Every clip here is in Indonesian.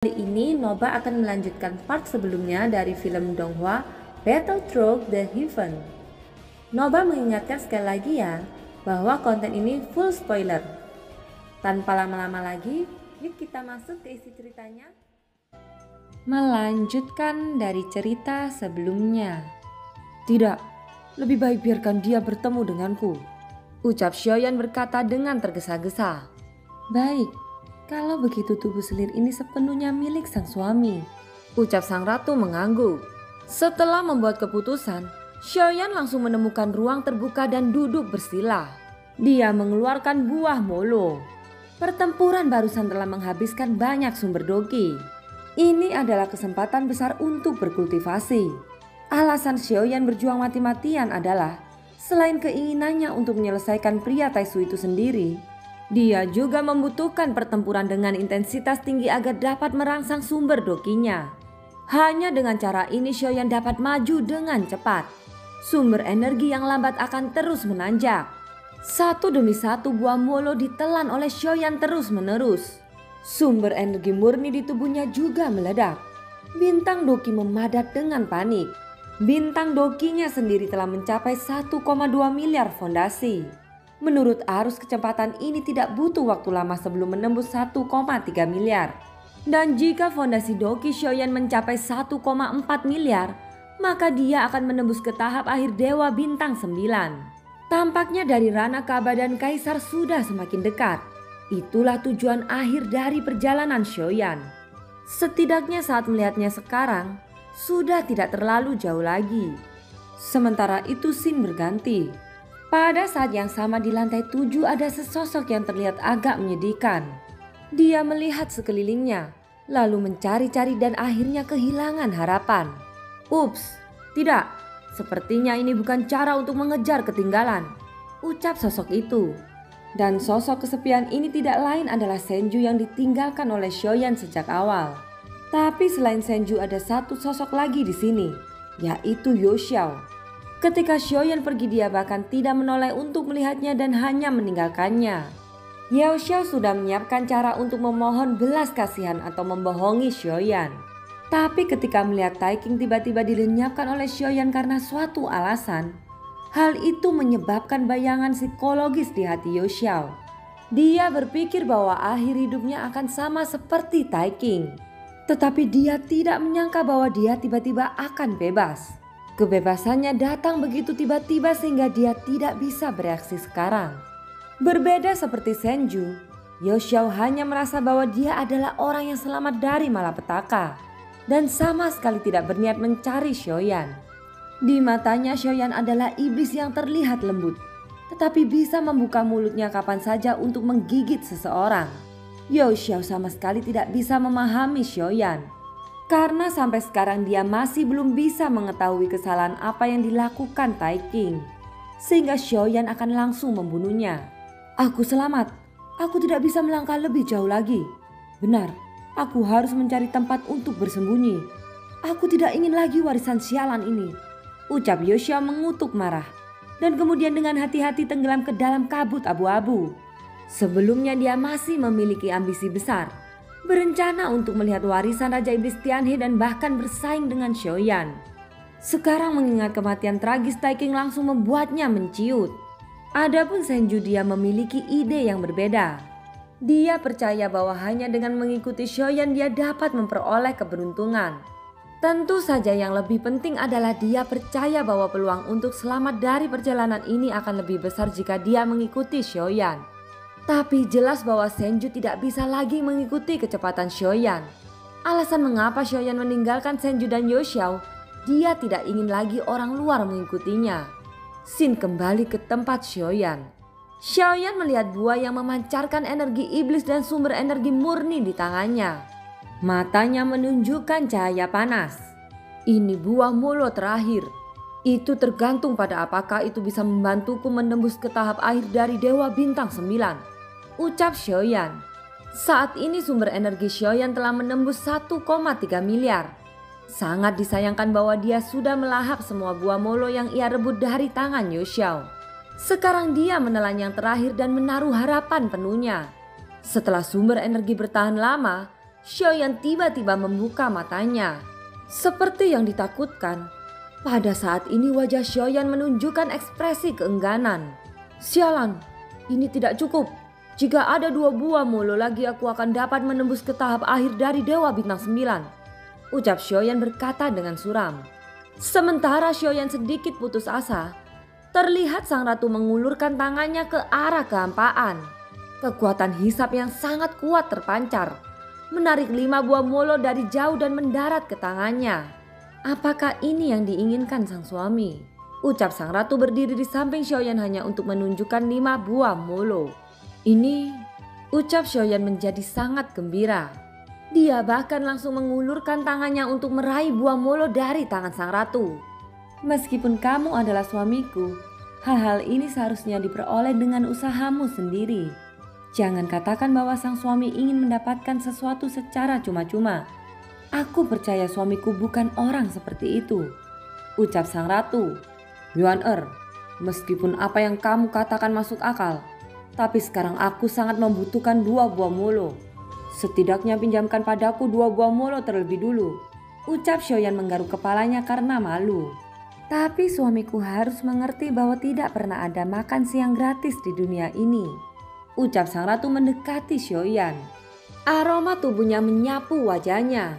Kali ini Noba akan melanjutkan part sebelumnya dari film Donghua Battle Through the Heaven. Noba mengingatkan sekali lagi ya bahwa konten ini full spoiler. Tanpa lama-lama lagi, yuk kita masuk ke isi ceritanya. Melanjutkan dari cerita sebelumnya. Tidak, lebih baik biarkan dia bertemu denganku, ucap Xiaoyan berkata dengan tergesa-gesa. Baik. Kalau begitu tubuh selir ini sepenuhnya milik sang suami, ucap sang ratu mengangguk. Setelah membuat keputusan, Xiaoyan langsung menemukan ruang terbuka dan duduk bersila. Dia mengeluarkan buah molo. Pertempuran barusan telah menghabiskan banyak sumber doki. Ini adalah kesempatan besar untuk berkultivasi. Alasan Xiaoyan berjuang mati-matian adalah selain keinginannya untuk menyelesaikan pria Taisu itu sendiri, dia juga membutuhkan pertempuran dengan intensitas tinggi agar dapat merangsang sumber dokinya. Hanya dengan cara ini Xiaoyan dapat maju dengan cepat. Sumber energi yang lambat akan terus menanjak. Satu demi satu buah molo ditelan oleh Xiaoyan terus menerus. Sumber energi murni di tubuhnya juga meledak. Bintang doki memadat dengan panik. Bintang dokinya sendiri telah mencapai 1,2 miliar fondasi. Menurut arus kecepatan ini tidak butuh waktu lama sebelum menembus 1,3 miliar. Dan jika fondasi doki Xiaoyan mencapai 1,4 miliar, maka dia akan menembus ke tahap akhir Dewa Bintang 9. Tampaknya dari Rana Kaba dan Kaisar sudah semakin dekat. Itulah tujuan akhir dari perjalanan Xiaoyan. Setidaknya saat melihatnya sekarang, sudah tidak terlalu jauh lagi. Sementara itu scene berganti. Pada saat yang sama di lantai 7 ada sesosok yang terlihat agak menyedihkan. Dia melihat sekelilingnya, lalu mencari-cari dan akhirnya kehilangan harapan. Ups, tidak, sepertinya ini bukan cara untuk mengejar ketinggalan, ucap sosok itu. Dan sosok kesepian ini tidak lain adalah Senju yang ditinggalkan oleh Xiaoyan sejak awal. Tapi selain Senju ada satu sosok lagi di sini, yaitu Youxiao. Ketika Xiaoyan pergi dia bahkan tidak menoleh untuk melihatnya dan hanya meninggalkannya. Youxiao sudah menyiapkan cara untuk memohon belas kasihan atau membohongi Xiaoyan. Tapi ketika melihat Taiking tiba-tiba dilenyapkan oleh Xiaoyan karena suatu alasan, hal itu menyebabkan bayangan psikologis di hati Youxiao. Dia berpikir bahwa akhir hidupnya akan sama seperti Taiking. Tetapi dia tidak menyangka bahwa dia tiba-tiba akan bebas. Kebebasannya datang begitu tiba-tiba sehingga dia tidak bisa bereaksi sekarang. Berbeda seperti Senju, Youxiao hanya merasa bahwa dia adalah orang yang selamat dari malapetaka dan sama sekali tidak berniat mencari Xiaoyan. Di matanya Xiaoyan adalah iblis yang terlihat lembut, tetapi bisa membuka mulutnya kapan saja untuk menggigit seseorang. Youxiao sama sekali tidak bisa memahami Xiaoyan. Karena sampai sekarang dia masih belum bisa mengetahui kesalahan apa yang dilakukan Taiking. Sehingga Xiaoyan akan langsung membunuhnya. Aku selamat, aku tidak bisa melangkah lebih jauh lagi. Benar, aku harus mencari tempat untuk bersembunyi. Aku tidak ingin lagi warisan sialan ini, ucap Youxiao mengutuk marah. Dan kemudian dengan hati-hati tenggelam ke dalam kabut abu-abu. Sebelumnya dia masih memiliki ambisi besar. Berencana untuk melihat warisan Raja Iblis Tianhe dan bahkan bersaing dengan Xiaoyan. Sekarang mengingat kematian tragis Taiking langsung membuatnya menciut. Adapun Senju dia memiliki ide yang berbeda. Dia percaya bahwa hanya dengan mengikuti Xiaoyan dia dapat memperoleh keberuntungan. Tentu saja yang lebih penting adalah dia percaya bahwa peluang untuk selamat dari perjalanan ini akan lebih besar jika dia mengikuti Xiaoyan. Tapi jelas bahwa Senju tidak bisa lagi mengikuti kecepatan Xiaoyan. Alasan mengapa Xiaoyan meninggalkan Senju dan Youxiao, dia tidak ingin lagi orang luar mengikutinya. Xin kembali ke tempat Xiaoyan. Xiaoyan melihat buah yang memancarkan energi iblis dan sumber energi murni di tangannya. Matanya menunjukkan cahaya panas. Ini buah molo terakhir. Itu tergantung pada apakah itu bisa membantuku menembus ke tahap akhir dari Dewa Bintang 9. Ucap Xiaoyan. Saat ini sumber energi Xiaoyan telah menembus 1,3 miliar. Sangat disayangkan bahwa dia sudah melahap semua buah molo yang ia rebut dari tangan Youxiao. Sekarang dia menelan yang terakhir dan menaruh harapan penuhnya. Setelah sumber energi bertahan lama, Xiaoyan tiba-tiba membuka matanya. Seperti yang ditakutkan, pada saat ini wajah Xiaoyan menunjukkan ekspresi keengganan. Sialan, ini tidak cukup. Jika ada 2 buah molo lagi aku akan dapat menembus ke tahap akhir dari Dewa Bintang 9. Ucap Xiaoyan berkata dengan suram. Sementara Xiaoyan sedikit putus asa, terlihat sang ratu mengulurkan tangannya ke arah kehampaan. Kekuatan hisap yang sangat kuat terpancar, menarik 5 buah molo dari jauh dan mendarat ke tangannya. Apakah ini yang diinginkan sang suami? Ucap sang ratu berdiri di samping Xiaoyan hanya untuk menunjukkan 5 buah molo. Ini, ucap Xiaoyan menjadi sangat gembira. Dia bahkan langsung mengulurkan tangannya untuk meraih buah molo dari tangan sang ratu. Meskipun kamu adalah suamiku, hal-hal ini seharusnya diperoleh dengan usahamu sendiri. Jangan katakan bahwa sang suami ingin mendapatkan sesuatu secara cuma-cuma. Aku percaya suamiku bukan orang seperti itu, ucap sang ratu. Yuan-er, meskipun apa yang kamu katakan masuk akal, tapi sekarang aku sangat membutuhkan 2 buah molo. Setidaknya pinjamkan padaku 2 buah molo terlebih dulu, ucap Xiaoyan menggaruk kepalanya karena malu. Tapi suamiku harus mengerti bahwa tidak pernah ada makan siang gratis di dunia ini, ucap sang ratu mendekati Xiaoyan. Aroma tubuhnya menyapu wajahnya.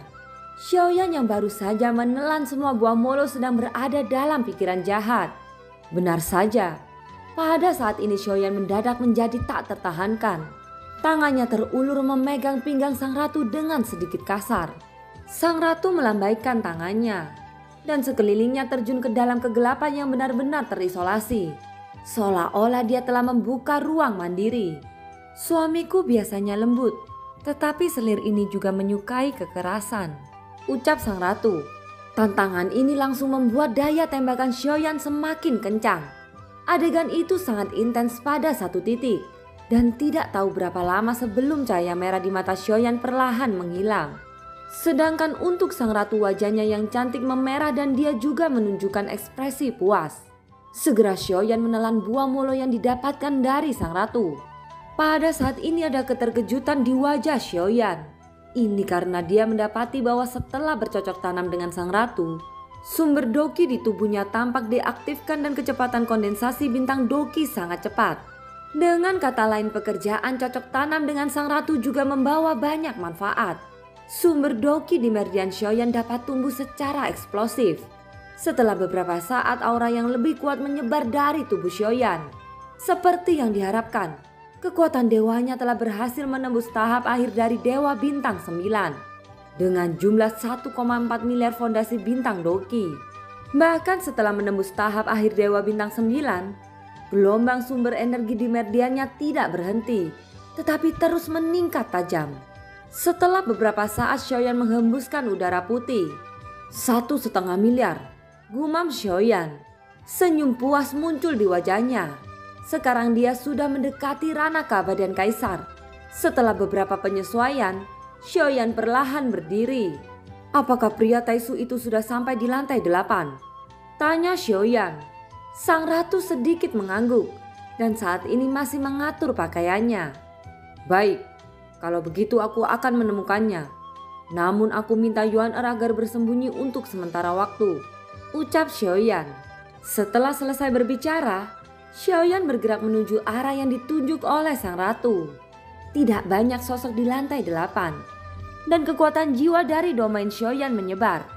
Xiaoyan yang baru saja menelan semua buah molo sedang berada dalam pikiran jahat. Benar saja, pada saat ini Xiaoyan mendadak menjadi tak tertahankan. Tangannya terulur memegang pinggang sang ratu dengan sedikit kasar. Sang ratu melambaikan tangannya, dan sekelilingnya terjun ke dalam kegelapan yang benar-benar terisolasi. Seolah-olah dia telah membuka ruang mandiri. Suamiku biasanya lembut, tetapi selir ini juga menyukai kekerasan, ucap sang ratu. Tantangan ini langsung membuat daya tembakan Xiaoyan semakin kencang. Adegan itu sangat intens pada satu titik, dan tidak tahu berapa lama sebelum cahaya merah di mata Xiaoyan perlahan menghilang. Sedangkan untuk sang ratu wajahnya yang cantik memerah dan dia juga menunjukkan ekspresi puas. Segera Xiaoyan menelan buah molo yang didapatkan dari sang ratu. Pada saat ini ada keterkejutan di wajah Xiaoyan. Ini karena dia mendapati bahwa setelah bercocok tanam dengan sang ratu, sumber doki di tubuhnya tampak diaktifkan dan kecepatan kondensasi bintang doki sangat cepat. Dengan kata lain, pekerjaan cocok tanam dengan sang ratu juga membawa banyak manfaat. Sumber doki di meridian Xiaoyan dapat tumbuh secara eksplosif. Setelah beberapa saat, aura yang lebih kuat menyebar dari tubuh Xiaoyan. Seperti yang diharapkan, kekuatan dewanya telah berhasil menembus tahap akhir dari Dewa Bintang 9 dengan jumlah 1,4 miliar fondasi bintang doki. Bahkan setelah menembus tahap akhir Dewa Bintang 9, gelombang sumber energi di meridiannya tidak berhenti, tetapi terus meningkat tajam. Setelah beberapa saat Xiaoyan menghembuskan udara putih. 1,5 miliar, gumam Xiaoyan. Senyum puas muncul di wajahnya. Sekarang dia sudah mendekati ranah keabadian kaisar. Setelah beberapa penyesuaian, Xiaoyan perlahan berdiri. Apakah pria Taisu itu sudah sampai di lantai 8? Tanya Xiaoyan. Sang ratu sedikit mengangguk dan saat ini masih mengatur pakaiannya. Baik, kalau begitu aku akan menemukannya. Namun aku minta Yuan-er agar bersembunyi untuk sementara waktu, ucap Xiaoyan. Setelah selesai berbicara, Xiaoyan bergerak menuju arah yang ditunjuk oleh sang ratu. Tidak banyak sosok di lantai 8, dan kekuatan jiwa dari domain Xiaoyan menyebar.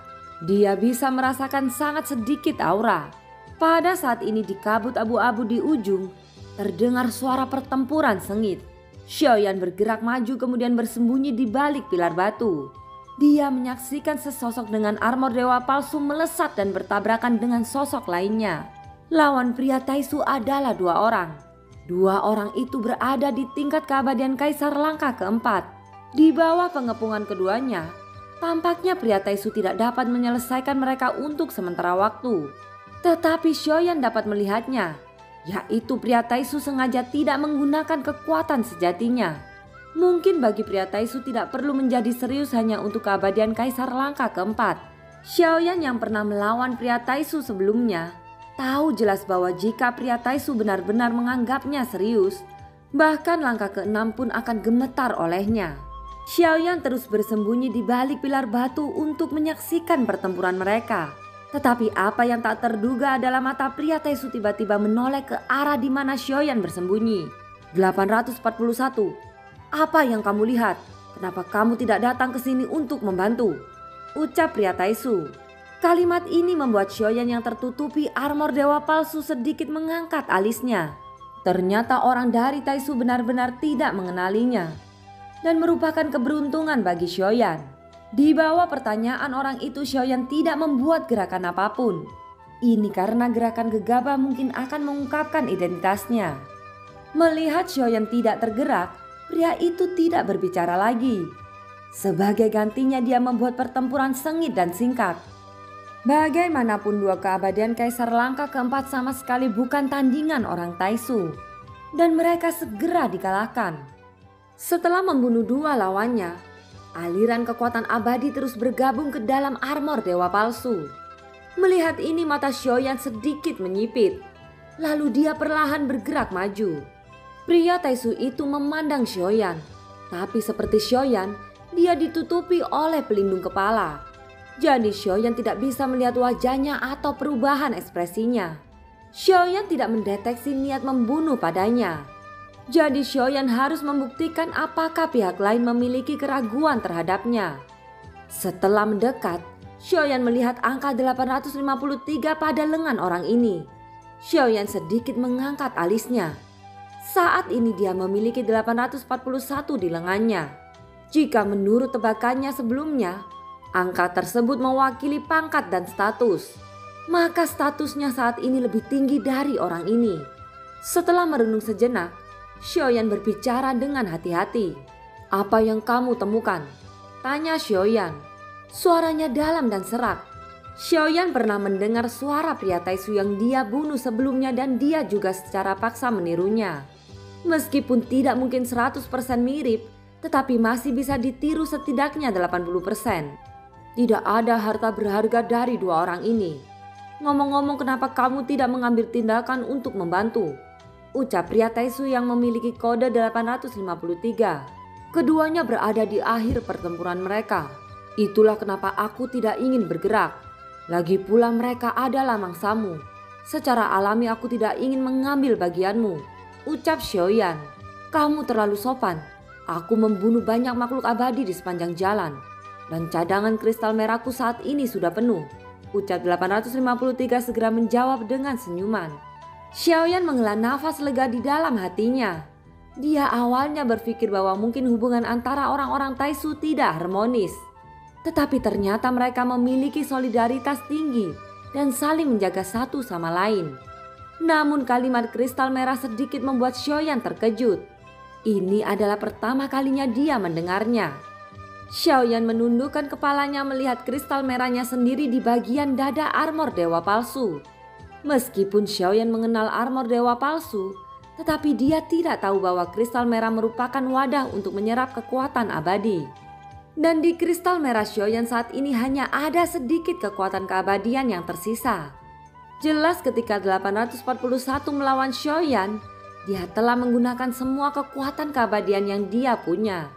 Dia bisa merasakan sangat sedikit aura. Pada saat ini di kabut abu-abu di ujung, terdengar suara pertempuran sengit. Xiaoyan bergerak maju kemudian bersembunyi di balik pilar batu. Dia menyaksikan sesosok dengan armor dewa palsu melesat dan bertabrakan dengan sosok lainnya. Lawan pria Taisu adalah 2 orang. 2 orang itu berada di tingkat keabadian kaisar langkah keempat. Di bawah pengepungan keduanya, tampaknya pria Taisu tidak dapat menyelesaikan mereka untuk sementara waktu. Tetapi Xiaoyan dapat melihatnya, yaitu pria Taisu sengaja tidak menggunakan kekuatan sejatinya. Mungkin bagi pria Taisu tidak perlu menjadi serius hanya untuk keabadian kaisar langkah keempat. Xiaoyan yang pernah melawan pria Taisu sebelumnya tahu jelas bahwa jika pria Taisu benar-benar menganggapnya serius, bahkan langkah ke-6 pun akan gemetar olehnya. Xiaoyan terus bersembunyi di balik pilar batu untuk menyaksikan pertempuran mereka. Tetapi apa yang tak terduga adalah mata pria Taisu tiba-tiba menoleh ke arah di mana Xiaoyan bersembunyi. 841. Apa yang kamu lihat? Kenapa kamu tidak datang ke sini untuk membantu? Ucap pria Taisu. Kalimat ini membuat Xiaoyan yang tertutupi armor dewa palsu sedikit mengangkat alisnya. Ternyata orang dari Taisu benar-benar tidak mengenalinya. Dan merupakan keberuntungan bagi Xiaoyan. Di bawah pertanyaan orang itu, Xiaoyan tidak membuat gerakan apapun. Ini karena gerakan gegabah mungkin akan mengungkapkan identitasnya. Melihat Xiaoyan tidak tergerak, pria itu tidak berbicara lagi. Sebagai gantinya dia membuat pertempuran sengit dan singkat. Bagaimanapun dua keabadian Kaisar Langkah keempat sama sekali bukan tandingan orang Taisu. Dan mereka segera dikalahkan. Setelah membunuh dua lawannya, aliran kekuatan abadi terus bergabung ke dalam armor dewa palsu. Melihat ini mata Xiaoyan sedikit menyipit. Lalu dia perlahan bergerak maju. Pria Taisu itu memandang Xiaoyan. Tapi seperti Xiaoyan, dia ditutupi oleh pelindung kepala. Jadi Xiaoyan tidak bisa melihat wajahnya atau perubahan ekspresinya. Xiaoyan tidak mendeteksi niat membunuh padanya. Jadi Xiaoyan harus membuktikan apakah pihak lain memiliki keraguan terhadapnya. Setelah mendekat, Xiaoyan melihat angka 853 pada lengan orang ini. Xiaoyan sedikit mengangkat alisnya. Saat ini dia memiliki 841 di lengannya. Jika menurut tebakannya sebelumnya, angka tersebut mewakili pangkat dan status. Maka statusnya saat ini lebih tinggi dari orang ini. Setelah merenung sejenak, Xiaoyan berbicara dengan hati-hati. Apa yang kamu temukan? Tanya Xiaoyan. Suaranya dalam dan serak. Xiaoyan pernah mendengar suara pria Taisu yang dia bunuh sebelumnya dan dia juga secara paksa menirunya. Meskipun tidak mungkin 100% mirip, tetapi masih bisa ditiru setidaknya 80%. Tidak ada harta berharga dari dua orang ini. Ngomong-ngomong, kenapa kamu tidak mengambil tindakan untuk membantu? Ucap pria Taisu yang memiliki kode 853. Keduanya berada di akhir pertempuran mereka. Itulah kenapa aku tidak ingin bergerak. Lagi pula mereka adalah mangsamu. Secara alami aku tidak ingin mengambil bagianmu. Ucap Xiaoyan. Kamu terlalu sopan. Aku membunuh banyak makhluk abadi di sepanjang jalan. Dan cadangan kristal merahku saat ini sudah penuh. Ucap 853 segera menjawab dengan senyuman. Xiaoyan menghela nafas lega di dalam hatinya. Dia awalnya berpikir bahwa mungkin hubungan antara orang-orang Taisu tidak harmonis. Tetapi ternyata mereka memiliki solidaritas tinggi dan saling menjaga satu sama lain. Namun kalimat kristal merah sedikit membuat Xiaoyan terkejut. Ini adalah pertama kalinya dia mendengarnya. Xiaoyan menundukkan kepalanya melihat kristal merahnya sendiri di bagian dada armor dewa palsu. Meskipun Xiaoyan mengenal armor dewa palsu, tetapi dia tidak tahu bahwa kristal merah merupakan wadah untuk menyerap kekuatan abadi. Dan di kristal merah Xiaoyan saat ini hanya ada sedikit kekuatan keabadian yang tersisa. Jelas ketika 841 melawan Xiaoyan, dia telah menggunakan semua kekuatan keabadian yang dia punya.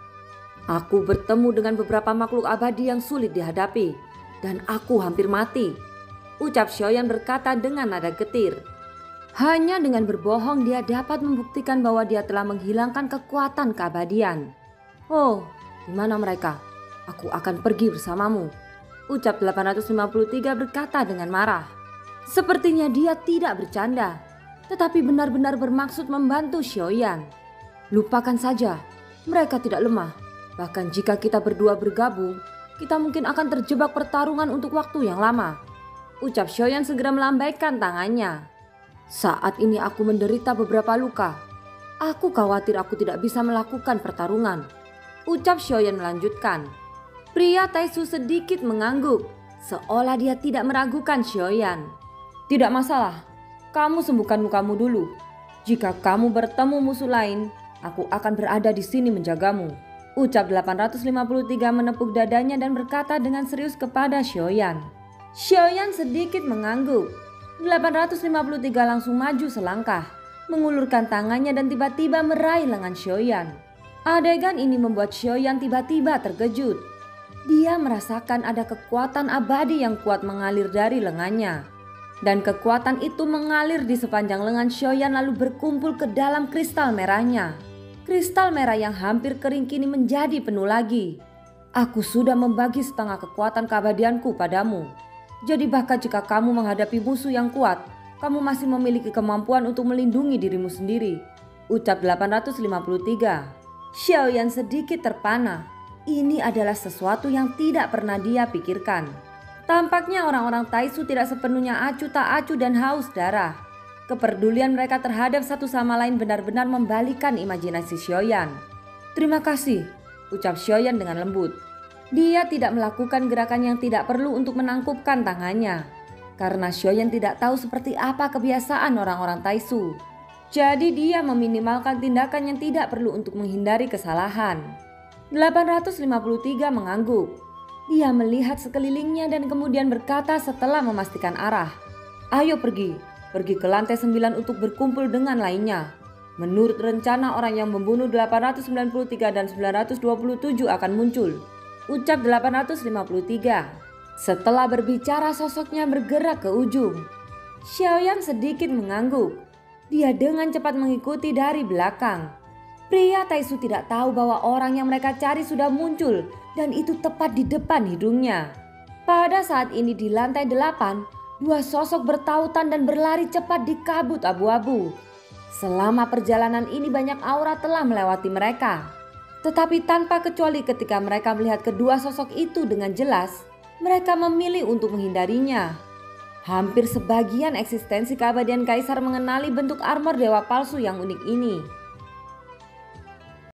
Aku bertemu dengan beberapa makhluk abadi yang sulit dihadapi, dan aku hampir mati. Ucap Xiaoyan berkata dengan nada getir. Hanya dengan berbohong dia dapat membuktikan bahwa dia telah menghilangkan kekuatan keabadian. Oh, di mana mereka? Aku akan pergi bersamamu. Ucap 853 berkata dengan marah. Sepertinya dia tidak bercanda, tetapi benar-benar bermaksud membantu Xiaoyan. Lupakan saja, mereka tidak lemah. Bahkan jika kita berdua bergabung, kita mungkin akan terjebak pertarungan untuk waktu yang lama. Ucap Xiaoyan segera melambaikan tangannya. Saat ini aku menderita beberapa luka. Aku khawatir aku tidak bisa melakukan pertarungan. Ucap Xiaoyan melanjutkan. Pria Taisu sedikit mengangguk, seolah dia tidak meragukan Xiaoyan. Tidak masalah, kamu sembuhkan lukamu dulu. Jika kamu bertemu musuh lain, aku akan berada di sini menjagamu. Ucap 853 menepuk dadanya dan berkata dengan serius kepada Xiaoyan. Xiaoyan sedikit mengangguk. 853 langsung maju selangkah, mengulurkan tangannya dan tiba-tiba meraih lengan Xiaoyan. Adegan ini membuat Xiaoyan tiba-tiba terkejut. Dia merasakan ada kekuatan abadi yang kuat mengalir dari lengannya. Dan kekuatan itu mengalir di sepanjang lengan Xiaoyan lalu berkumpul ke dalam kristal merahnya. Kristal merah yang hampir kering kini menjadi penuh lagi. Aku sudah membagi setengah kekuatan keabadianku padamu. Jadi bahkan jika kamu menghadapi musuh yang kuat, kamu masih memiliki kemampuan untuk melindungi dirimu sendiri. Ucap 853. Xiaoyan sedikit terpana. Ini adalah sesuatu yang tidak pernah dia pikirkan. Tampaknya orang-orang Taisu tidak sepenuhnya acuh tak acuh dan haus darah. Kepedulian mereka terhadap satu sama lain benar-benar membalikan imajinasi Xiaoyan. Terima kasih, ucap Xiaoyan dengan lembut. Dia tidak melakukan gerakan yang tidak perlu untuk menangkupkan tangannya. Karena Xiaoyan tidak tahu seperti apa kebiasaan orang-orang Taisu. Jadi dia meminimalkan tindakan yang tidak perlu untuk menghindari kesalahan. 853 mengangguk. Dia melihat sekelilingnya dan kemudian berkata setelah memastikan arah. Ayo pergi ke lantai 9 untuk berkumpul dengan lainnya. Menurut rencana orang yang membunuh 893 dan 927 akan muncul. Ucap 853. Setelah berbicara sosoknya bergerak ke ujung. Xiaoyan sedikit mengangguk. Dia dengan cepat mengikuti dari belakang. Pria Taisu tidak tahu bahwa orang yang mereka cari sudah muncul dan itu tepat di depan hidungnya. Pada saat ini di lantai 8, dua sosok bertautan dan berlari cepat di kabut abu-abu. Selama perjalanan ini banyak aura telah melewati mereka. Tetapi tanpa kecuali ketika mereka melihat kedua sosok itu dengan jelas, mereka memilih untuk menghindarinya. Hampir sebagian eksistensi keabadian kaisar mengenali bentuk armor dewa palsu yang unik ini.